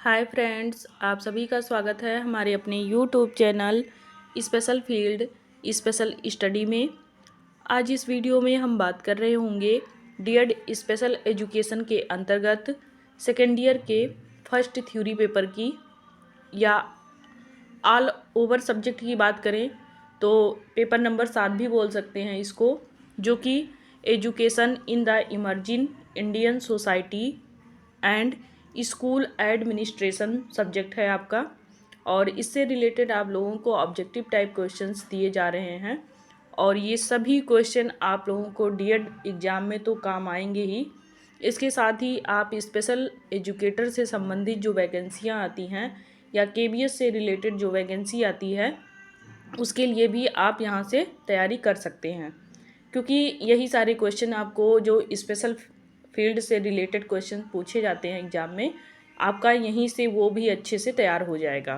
Hi friends, आप सभी का स्वागत है हमारे अपने YouTube channel special field special study में। आज इस वीडियो में हम बात कर रहे होंगे डीएड स्पेशल एजुकेशन के अंतर्गत सेकेंड ईयर के फर्स्ट थ्योरी पेपर की, या ऑल ओवर सब्जेक्ट की बात करें तो पेपर नंबर 7 भी बोल सकते हैं इसको, जो कि education in the emerging Indian society and school administration subject है आपका। और इससे रिलेटेड आप लोगों को ऑब्जेक्टिव टाइप क्वेश्चंस दिए जा रहे हैं, और ये सभी क्वेश्चन आप लोगों को डीएड एग्ज़ाम में तो काम आएंगे ही। इसके साथ ही आप स्पेशल एजुकेटर से संबंधित जो वैकेंसियाँ आती हैं या केबीएस से रिलेटेड जो वैकेंसी आती है उसके लिए भी आप यहाँ से तैयारी कर सकते हैं, क्योंकि यही सारे क्वेश्चन आपको जो स्पेशल फील्ड से रिलेटेड क्वेश्चन पूछे जाते हैं एग्ज़ाम में, आपका यहीं से वो भी अच्छे से तैयार हो जाएगा।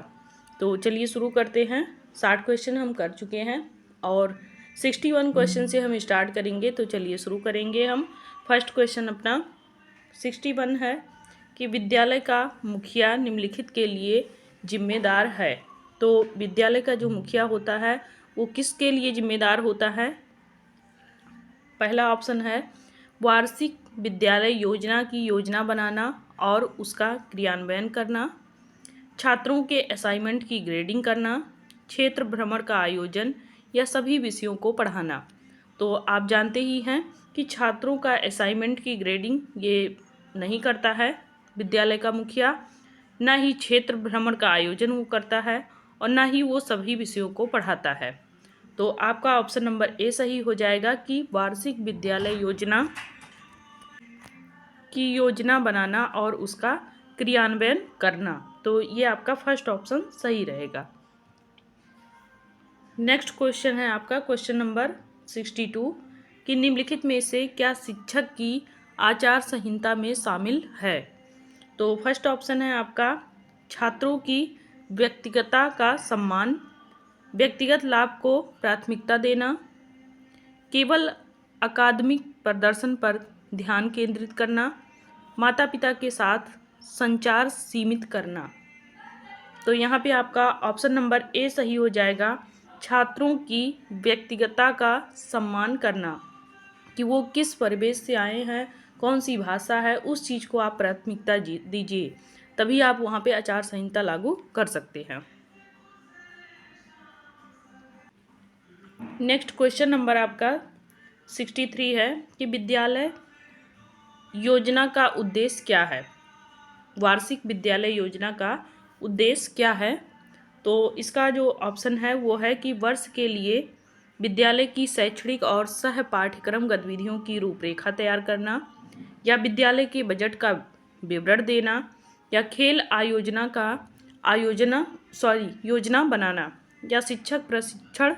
तो चलिए शुरू करते हैं। 60 क्वेश्चन हम कर चुके हैं और 61 क्वेश्चन से हम स्टार्ट करेंगे। तो चलिए शुरू करेंगे हम। फर्स्ट क्वेश्चन अपना 61 है कि विद्यालय का मुखिया निम्नलिखित के लिए जिम्मेदार है। तो विद्यालय का जो मुखिया होता है वो किसके लिए जिम्मेदार होता है? पहला ऑप्शन है वार्षिक विद्यालय योजना की योजना बनाना और उसका क्रियान्वयन करना, छात्रों के असाइनमेंट की ग्रेडिंग करना, क्षेत्र भ्रमण का आयोजन या सभी विषयों को पढ़ाना। तो आप जानते ही हैं कि छात्रों का असाइनमेंट की ग्रेडिंग ये नहीं करता है विद्यालय का मुखिया, ना ही क्षेत्र भ्रमण का आयोजन वो करता है और ना ही वो सभी विषयों को पढ़ाता है। तो आपका ऑप्शन नंबर ए सही हो जाएगा कि वार्षिक विद्यालय योजना की योजना बनाना और उसका क्रियान्वयन करना। तो ये आपका फर्स्ट ऑप्शन सही रहेगा। नेक्स्ट क्वेश्चन है आपका क्वेश्चन नंबर 62 कि निम्नलिखित में से क्या शिक्षक की आचार संहिता में शामिल है? तो फर्स्ट ऑप्शन है आपका छात्रों की व्यक्तिगतता का सम्मान, व्यक्तिगत लाभ को प्राथमिकता देना, केवल अकादमिक प्रदर्शन पर ध्यान केंद्रित करना, माता पिता के साथ संचार सीमित करना। तो यहाँ पे आपका ऑप्शन नंबर ए सही हो जाएगा, छात्रों की व्यक्तिगतता का सम्मान करना, कि वो किस परिवेश से आए हैं, कौन सी भाषा है, उस चीज़ को आप प्राथमिकता दीजिए, तभी आप वहाँ पे आचार संहिता लागू कर सकते हैं। नेक्स्ट क्वेश्चन नंबर आपका 63 है कि विद्यालय योजना का उद्देश्य क्या है? वार्षिक विद्यालय योजना का उद्देश्य क्या है? तो इसका जो ऑप्शन है वो है कि वर्ष के लिए विद्यालय की शैक्षणिक और सह पाठ्यक्रम गतिविधियों की रूपरेखा तैयार करना, या विद्यालय के बजट का विवरण देना, या खेल योजना बनाना, या शिक्षक प्रशिक्षण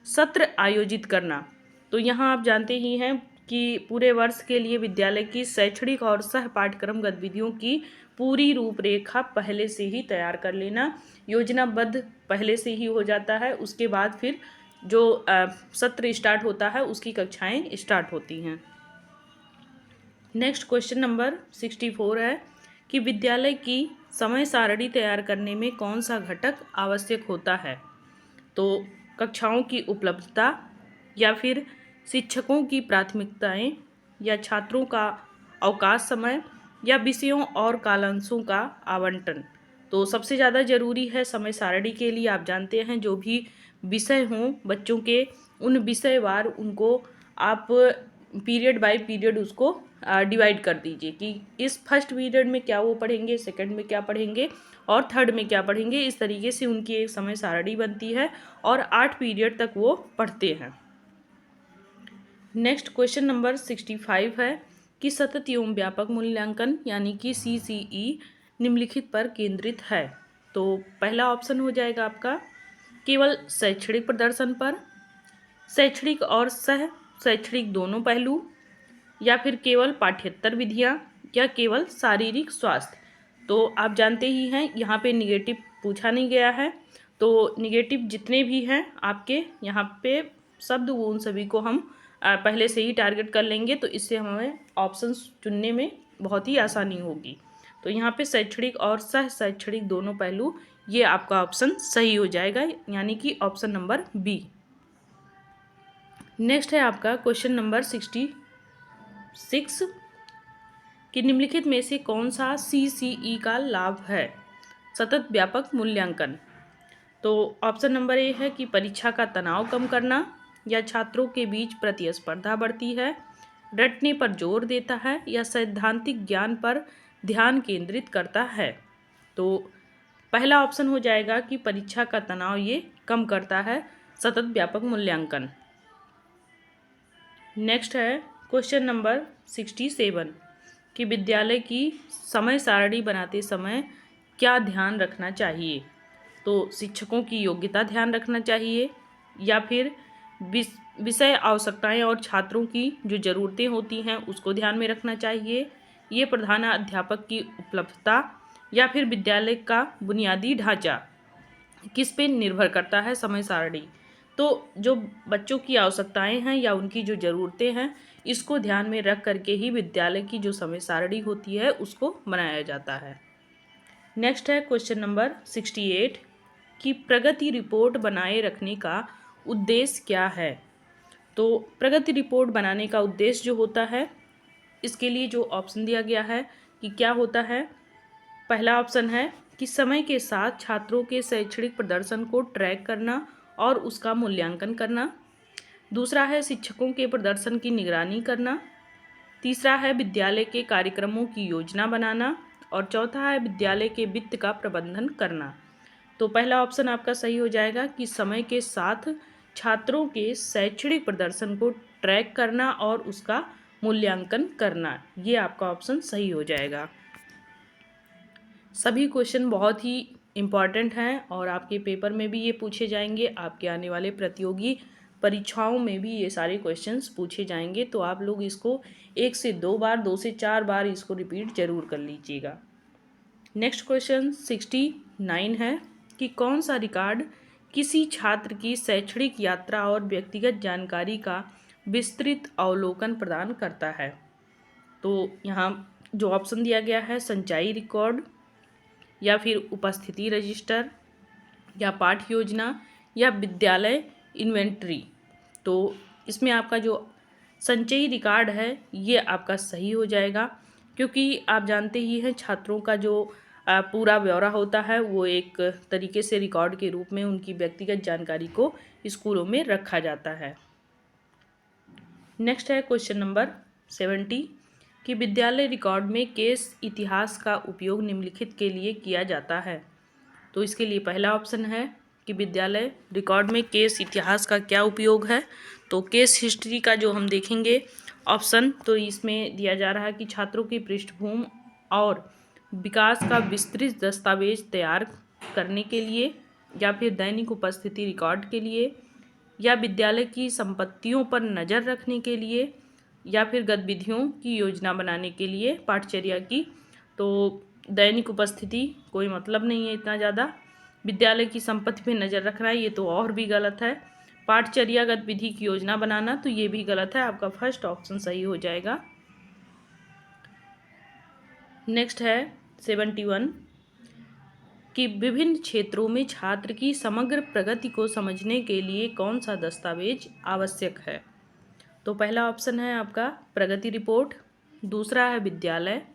सत्र आयोजित करना। तो यहाँ आप जानते ही हैं कि पूरे वर्ष के लिए विद्यालय की शैक्षणिक और सह पाठ्यक्रम गतिविधियों की पूरी रूपरेखा पहले से ही तैयार कर लेना, योजनाबद्ध पहले से ही हो जाता है। उसके बाद फिर जो सत्र स्टार्ट होता है उसकी कक्षाएं स्टार्ट होती हैं। नेक्स्ट क्वेश्चन नंबर 64 है कि विद्यालय की समय सारणी तैयार करने में कौन सा घटक आवश्यक होता है? तो कक्षाओं की उपलब्धता, या फिर शिक्षकों की प्राथमिकताएं, या छात्रों का अवकाश समय, या विषयों और कालांशों का आवंटन। तो सबसे ज़्यादा ज़रूरी है समय सारणी के लिए, आप जानते हैं जो भी विषय हों बच्चों के, उन विषयवार उनको आप पीरियड बाय पीरियड उसको डिवाइड कर दीजिए कि इस फर्स्ट पीरियड में क्या वो पढ़ेंगे, सेकंड में क्या पढ़ेंगे और थर्ड में क्या पढ़ेंगे। इस तरीके से उनकी एक समय सारणी बनती है और 8 पीरियड तक वो पढ़ते हैं। नेक्स्ट क्वेश्चन नंबर 65 है कि सतत एवं व्यापक मूल्यांकन यानी कि CCE निम्नलिखित पर केंद्रित है। तो पहला ऑप्शन हो जाएगा आपका केवल शैक्षणिक प्रदर्शन पर, शैक्षणिक और सह शैक्षणिक दोनों पहलू, या फिर केवल पाठ्येतर विधियाँ, या केवल शारीरिक स्वास्थ्य। तो आप जानते ही हैं यहाँ पे निगेटिव पूछा नहीं गया है, तो निगेटिव जितने भी हैं आपके यहाँ पे शब्द वो उन सभी को हम पहले से ही टारगेट कर लेंगे, तो इससे हमें ऑप्शंस चुनने में बहुत ही आसानी होगी। तो यहाँ पे शैक्षणिक और सह शैक्षणिक दोनों पहलू, ये आपका ऑप्शन सही हो जाएगा, यानी कि ऑप्शन नंबर बी। नेक्स्ट है आपका क्वेश्चन नंबर 66 कि निम्नलिखित में से कौन सा CCE का लाभ है? सतत व्यापक मूल्यांकन। तो ऑप्शन नंबर ए है कि परीक्षा का तनाव कम करना, या छात्रों के बीच प्रतिस्पर्धा बढ़ती है, रटने पर जोर देता है, या सैद्धांतिक ज्ञान पर ध्यान केंद्रित करता है। तो पहला ऑप्शन हो जाएगा कि परीक्षा का तनाव ये कम करता है, सतत व्यापक मूल्यांकन। नेक्स्ट है क्वेश्चन नंबर 67 कि विद्यालय की समय सारणी बनाते समय क्या ध्यान रखना चाहिए? तो शिक्षकों की योग्यता ध्यान रखना चाहिए, या फिर विषय आवश्यकताएं और छात्रों की जो ज़रूरतें होती हैं उसको ध्यान में रखना चाहिए, ये प्रधान अध्यापक की उपलब्धता, या फिर विद्यालय का बुनियादी ढांचा, किस पे निर्भर करता है समय सारणी? तो जो बच्चों की आवश्यकताएं हैं या उनकी जो ज़रूरतें हैं, इसको ध्यान में रख करके ही विद्यालय की जो समय सारणी होती है उसको बनाया जाता है। नेक्स्ट है क्वेश्चन नंबर 68 कि प्रगति रिपोर्ट बनाए रखने का उद्देश्य क्या है? तो प्रगति रिपोर्ट बनाने का उद्देश्य जो होता है, इसके लिए जो ऑप्शन दिया गया है कि क्या होता है। पहला ऑप्शन है कि समय के साथ छात्रों के शैक्षणिक प्रदर्शन को ट्रैक करना और उसका मूल्यांकन करना। दूसरा है शिक्षकों के प्रदर्शन की निगरानी करना। तीसरा है विद्यालय के कार्यक्रमों की योजना बनाना। और चौथा है विद्यालय के वित्त का प्रबंधन करना। तो पहला ऑप्शन आपका सही हो जाएगा कि समय के साथ छात्रों के शैक्षणिक प्रदर्शन को ट्रैक करना और उसका मूल्यांकन करना, ये आपका ऑप्शन सही हो जाएगा। सभी क्वेश्चन बहुत ही इम्पॉर्टेंट हैं और आपके पेपर में भी ये पूछे जाएंगे, आपके आने वाले प्रतियोगी परीक्षाओं में भी ये सारे क्वेश्चंस पूछे जाएंगे। तो आप लोग इसको 1 से 2 बार, 2 से 4 बार इसको रिपीट जरूर कर लीजिएगा। नेक्स्ट क्वेश्चन 69 है कि कौन सा रिकॉर्ड किसी छात्र की शैक्षणिक यात्रा और व्यक्तिगत जानकारी का विस्तृत अवलोकन प्रदान करता है? तो यहाँ जो ऑप्शन दिया गया है, संचयी रिकॉर्ड, या फिर उपस्थिति रजिस्टर, या पाठ योजना, या विद्यालय इन्वेंट्री। तो इसमें आपका जो संचयी रिकॉर्ड है ये आपका सही हो जाएगा, क्योंकि आप जानते ही हैं छात्रों का जो पूरा ब्यौरा होता है वो एक तरीके से रिकॉर्ड के रूप में उनकी व्यक्तिगत जानकारी को स्कूलों में रखा जाता है। नेक्स्ट है क्वेश्चन नंबर 70 कि विद्यालय रिकॉर्ड में केस इतिहास का उपयोग निम्नलिखित के लिए किया जाता है? तो इसके लिए पहला ऑप्शन है कि विद्यालय रिकॉर्ड में केस इतिहास का क्या उपयोग है? तो केस हिस्ट्री का जो हम देखेंगे ऑप्शन, तो इसमें दिया जा रहा है कि छात्रों की पृष्ठभूमि और विकास का विस्तृत दस्तावेज तैयार करने के लिए, या फिर दैनिक उपस्थिति रिकॉर्ड के लिए, या विद्यालय की संपत्तियों पर नज़र रखने के लिए, या फिर गतिविधियों की योजना बनाने के लिए पाठचर्या की। तो दैनिक उपस्थिति कोई मतलब नहीं है इतना ज़्यादा, विद्यालय की संपत्ति पे नज़र रखना ये तो और भी गलत है, पाठचर्या गतिविधि की योजना बनाना तो ये भी गलत है। आपका फर्स्ट ऑप्शन सही हो जाएगा। नेक्स्ट है 71 कि विभिन्न क्षेत्रों में छात्र की समग्र प्रगति को समझने के लिए कौन सा दस्तावेज आवश्यक है? तो पहला ऑप्शन है आपका प्रगति रिपोर्ट, दूसरा है विद्यालय,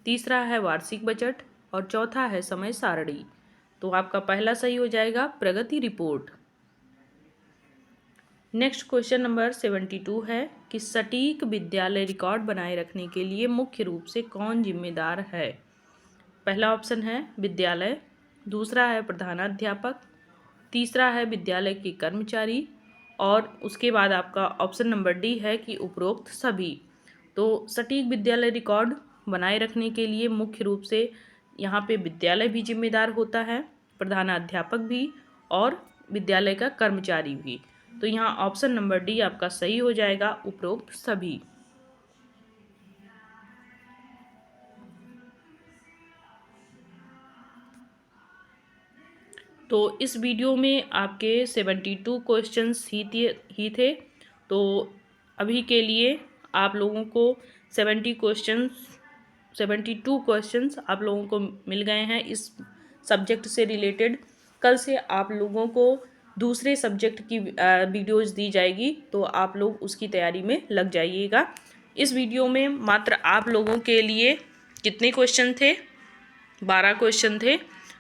तीसरा है वार्षिक बजट, और चौथा है समय सारणी। तो आपका पहला सही हो जाएगा प्रगति रिपोर्ट। नेक्स्ट क्वेश्चन नंबर 72 है कि सटीक विद्यालय रिकॉर्ड बनाए रखने के लिए मुख्य रूप से कौन जिम्मेदार है? पहला ऑप्शन है विद्यालय, दूसरा है प्रधानाध्यापक, तीसरा है विद्यालय के कर्मचारी, और उसके बाद आपका ऑप्शन नंबर डी है कि उपरोक्त सभी। तो सटीक विद्यालय रिकॉर्ड बनाए रखने के लिए मुख्य रूप से यहाँ पे विद्यालय भी जिम्मेदार होता है, प्रधानाध्यापक भी, और विद्यालय का कर्मचारी भी। तो यहाँ ऑप्शन नंबर डी आपका सही हो जाएगा, उपरोक्त सभी। तो इस वीडियो में आपके 72 क्वेश्चंस ही थे। तो अभी के लिए आप लोगों को 70 क्वेश्चंस 72 क्वेश्चंस आप लोगों को मिल गए हैं इस सब्जेक्ट से रिलेटेड। कल से आप लोगों को दूसरे सब्जेक्ट की वीडियोज़ दी जाएगी, तो आप लोग उसकी तैयारी में लग जाइएगा। इस वीडियो में मात्र आप लोगों के लिए कितने क्वेश्चन थे? 12 क्वेश्चन थे।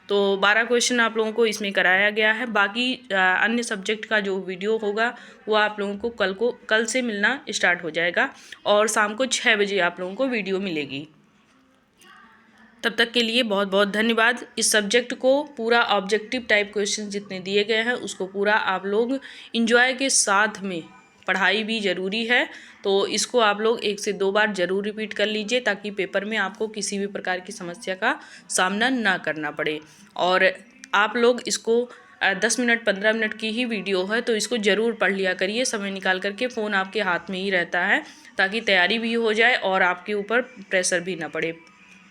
तो 12 क्वेश्चन आप लोगों को इसमें कराया गया है। बाकी अन्य सब्जेक्ट का जो वीडियो होगा वो आप लोगों को कल से मिलना स्टार्ट हो जाएगा और शाम को 6 बजे आप लोगों को वीडियो मिलेगी। तब तक के लिए बहुत बहुत धन्यवाद। इस सब्जेक्ट को पूरा ऑब्जेक्टिव टाइप क्वेश्चन जितने दिए गए हैं उसको पूरा आप लोग इंजॉय के साथ में, पढ़ाई भी ज़रूरी है, तो इसको आप लोग 1 से 2 बार ज़रूर रिपीट कर लीजिए ताकि पेपर में आपको किसी भी प्रकार की समस्या का सामना ना करना पड़े। और आप लोग इसको 10 मिनट 15 मिनट की ही वीडियो है, तो इसको ज़रूर पढ़ लिया करिए समय निकाल करके। फ़ोन आपके हाथ में ही रहता है ताकि तैयारी भी हो जाए और आपके ऊपर प्रेशर भी ना पड़े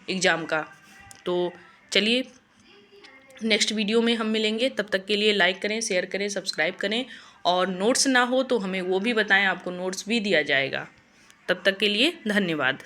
एग्ज़ाम का। तो चलिए नेक्स्ट वीडियो में हम मिलेंगे। तब तक के लिए लाइक करें, शेयर करें, सब्सक्राइब करें और नोट्स ना हो तो हमें वो भी बताएं, आपको नोट्स भी दिया जाएगा। तब तक के लिए धन्यवाद।